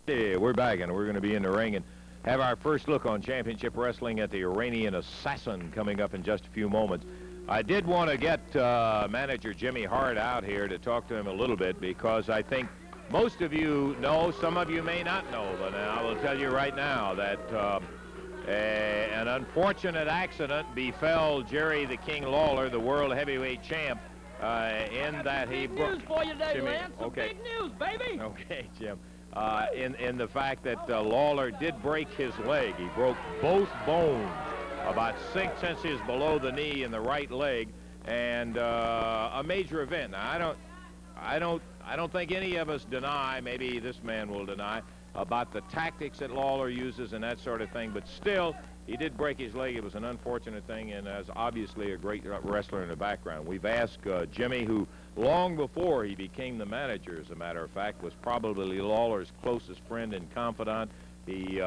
Yeah, we're back, and we're going to be in the ring and have our first look on championship wrestling at the Iranian Assassin coming up in just a few moments. I did want to get manager Jimmy Hart out here to talk to him a little bit, because I think most of you know, some of you may not know, but I will tell you right now that an unfortunate accident befell Jerry the King Lawler, the world heavyweight champ, in that he broke... Big news for you today, Jimmy, Lance. okay. Big news, baby. Okay, Jim. In the fact that Lawler did break his leg. He broke both bones about 6 inches below the knee in the right leg, and a major event. Now, I don't think any of us deny, maybe this man will deny, about the tactics that Lawler uses and that sort of thing, but still, he did break his leg. It was an unfortunate thing, and as obviously a great wrestler in the background. We've asked Jimmy, who long before he became the manager, as a matter of fact, was probably Lawler's closest friend and confidant. He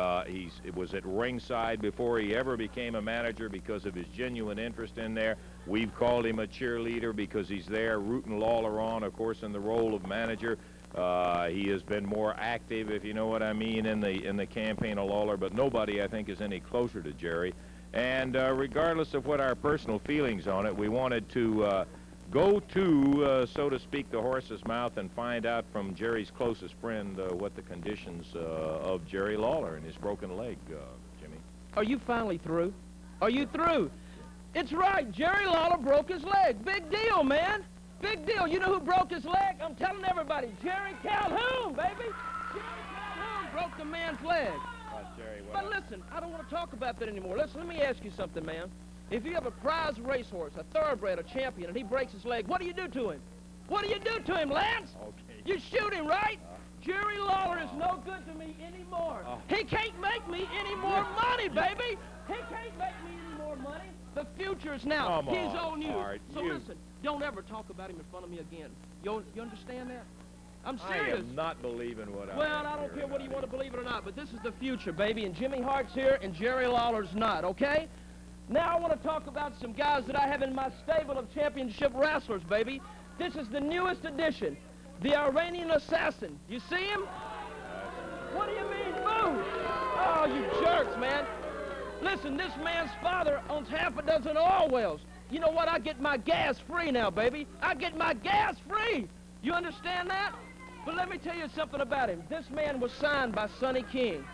was at ringside before he ever became a manager because of his genuine interest in there. We've called him a cheerleader because he's there rooting Lawler on, of course, in the role of manager. He has been more active, if you know what I mean, in the campaign of Lawler, but nobody, I think, is any closer to Jerry. And regardless of what our personal feelings on it, we wanted to go to, so to speak, the horse's mouth and find out from Jerry's closest friend what the conditions of Jerry Lawler and his broken leg, Jimmy. Are you finally through? Are you through? It's right. Jerry Lawler broke his leg. Big deal, man. Big deal. You know who broke his leg? I'm telling everybody. Jerry Calhoun, baby. Jerry Calhoun broke the man's leg. Jerry, but listen, I don't want to talk about that anymore. Listen, let me ask you something, man. If you have a prize racehorse, a thoroughbred, a champion, and he breaks his leg, what do you do to him? What do you do to him, Lance? Okay. You shoot him, right? Jerry Lawler is no good to me anymore. He can't make me any more money, baby. He can't make me any more money. The future is now. He's on you. So listen, don't ever talk about him in front of me again. You understand that? I'm serious. I am not believing what I Well, I don't care whether you want to believe it or not, but this is the future, baby, and Jimmy Hart's here and Jerry Lawler's not, okay? Now I want to talk about some guys that I have in my stable of championship wrestlers, baby. This is the newest addition, the Iranian Assassin. You see him? What do you mean, boo? Oh, you jerks, man. Listen, this man's father owns half a dozen oil wells. You know what? I get my gas free now, baby. I get my gas free. You understand that? But let me tell you something about him. This man was signed by Sonny King.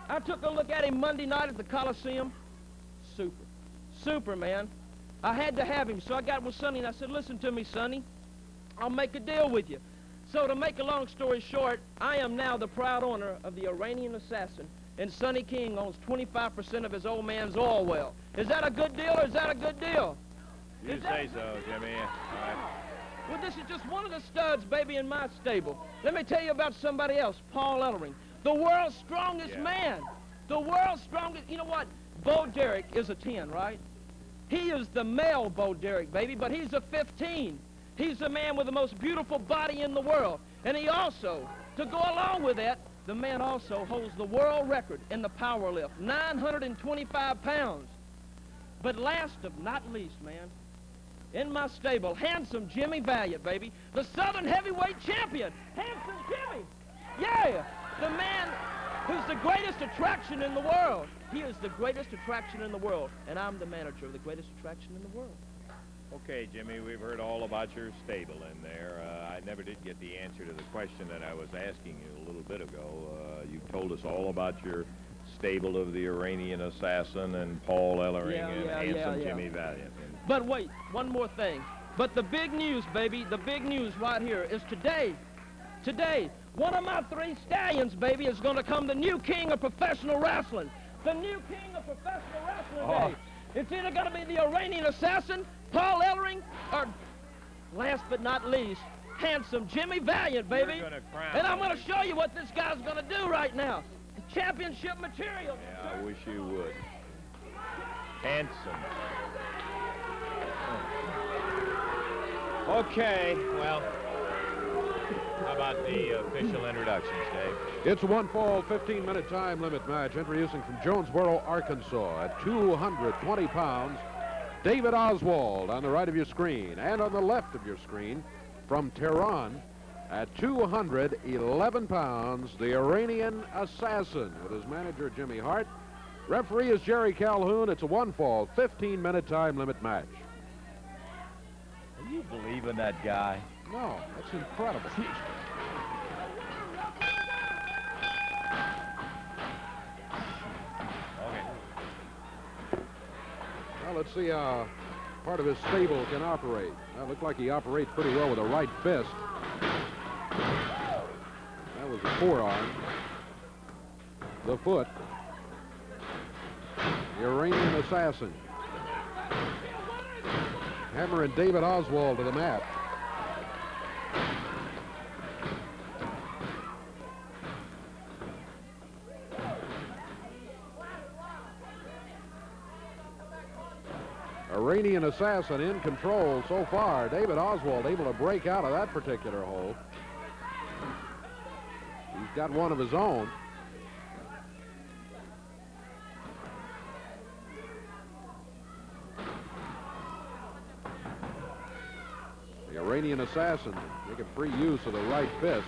I took a look at him Monday night at the Coliseum. Super. Super, man. I had to have him, so I got with Sonny and I said, listen to me, Sonny. I'll make a deal with you. So to make a long story short, I am now the proud owner of the Iranian Assassin, and Sonny King owns 25% of his old man's oil well. Is that a good deal, or is that a good deal? You say so, Jimmy. All right. Well, this is just one of the studs, baby, in my stable. Let me tell you about somebody else, Paul Ellering, the world's strongest man. The world's strongest. You know what? Bo Derek is a 10, right? He is the male Bo Derek, baby, but he's a 15. He's the man with the most beautiful body in the world. And he also, to go along with that, the man also holds the world record in the power lift, 925 pounds. But last but not least, man, in my stable, handsome Jimmy Valiant, baby, the Southern heavyweight champion, handsome Jimmy. Yeah, the man who's the greatest attraction in the world. He is the greatest attraction in the world, and I'm the manager of the greatest attraction in the world. Okay, Jimmy, we've heard all about your stable in there. I never did get the answer to the question that I was asking you a little bit ago. You told us all about your stable of the Iranian Assassin and Paul Ellering and handsome Jimmy Valiant. But wait, one more thing. But the big news, baby, the big news right here is today, one of my 3 stallions, baby, is going to come the new king of professional wrestling. The new king of professional wrestling, baby. It's either going to be the Iranian Assassin, Paul Ellering, or, last but not least, handsome Jimmy Valiant, baby. And I'm going to show you what this guy's going to do right now. The championship material. Yeah, I wish you would. Handsome. Okay, well, how about the official introductions, Dave? It's a one-fall, 15-minute time limit match, introducing from Jonesboro, Arkansas, at 220 pounds, David Oswald on the right of your screen, and on the left of your screen, from Tehran, At 211 pounds, the Iranian Assassin with his manager, Jimmy Hart. Referee is Jerry Calhoun. It's a one-fall, 15-minute time limit match. Can you believe in that guy? No, that's incredible. Well, let's see how part of his stable can operate. That looked like he operates pretty well with a right fist. That was the forearm. The foot. The Iranian Assassin. Hammering David Oswald to the mat. Iranian Assassin in control so far. David Oswald able to break out of that particular hole. He's got one of his own. The Iranian Assassin making free use of the right fist.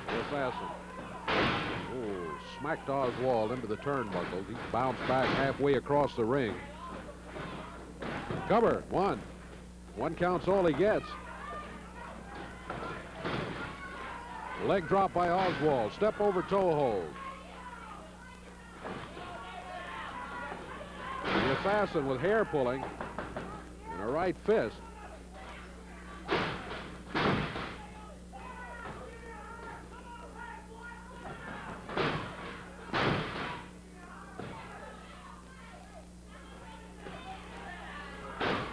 The Assassin. Smacked Oswald into the turnbuckles. He bounced back halfway across the ring. Cover, one. One count's all he gets. Leg drop by Oswald. Step over toe hold. The Assassin with hair pulling and a right fist.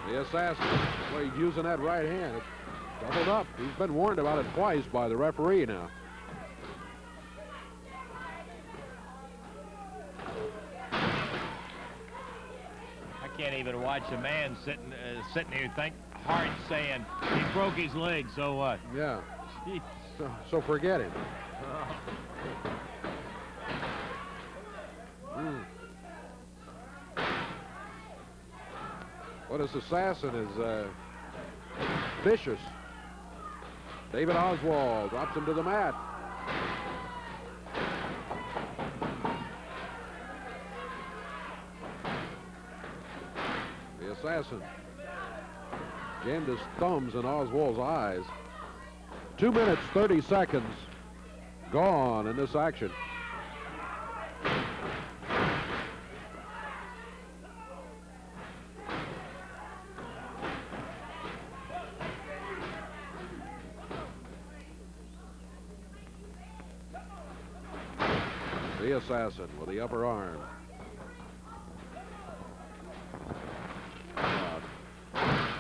The Assassin, well, he's using that right hand. It's doubled up. He's been warned about it twice by the referee now. I can't even watch a man sitting here hard saying he broke his leg, so what? Yeah. So forget him. Well, this Assassin is vicious. David Oswald drops him to the mat. The Assassin jammed his thumbs in Oswald's eyes. 2 minutes, 30 seconds gone in this action. The Assassin with the upper arm.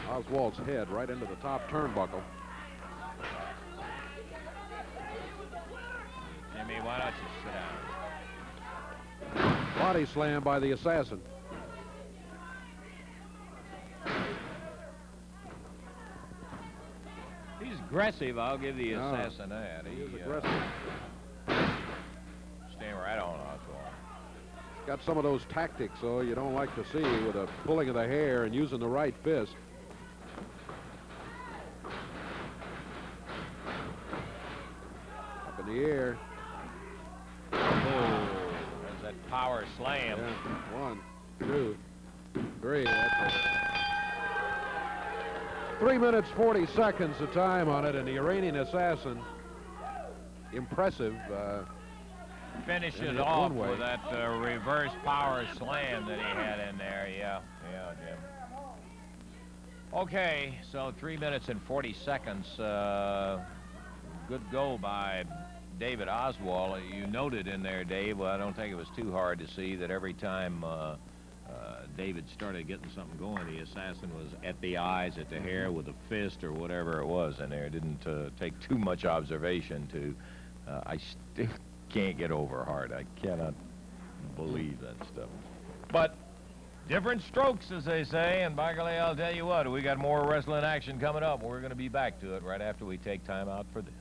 Oswald's head right into the top turnbuckle. Jimmy, why don't you sit down? Body slam by the Assassin. He's aggressive. I'll give the Assassin that. He is aggressive. Staying right on Oswald. Got some of those tactics, though, you don't like to see, with a pulling of the hair and using the right fist. Up in the air. Oh, there's that power slam. Yeah. 1, 2, 3. That's it. 3 minutes, 40 seconds of time on it, and the Iranian Assassin, impressive. Finish it off with that reverse power slam that he had in there. Yeah, Jim. Okay, so 3 minutes and 40 seconds. Good go by David Oswald. You noted in there, Dave, well, I don't think it was too hard to see that every time David started getting something going, the Assassin was at the eyes, at the hair with a fist or whatever it was in there. It didn't take too much observation to, I still can't get over Hart. I cannot believe that stuff. But different strokes, as they say, and by golly, I'll tell you what, we got more wrestling action coming up. We're going to be back to it right after we take time out for this.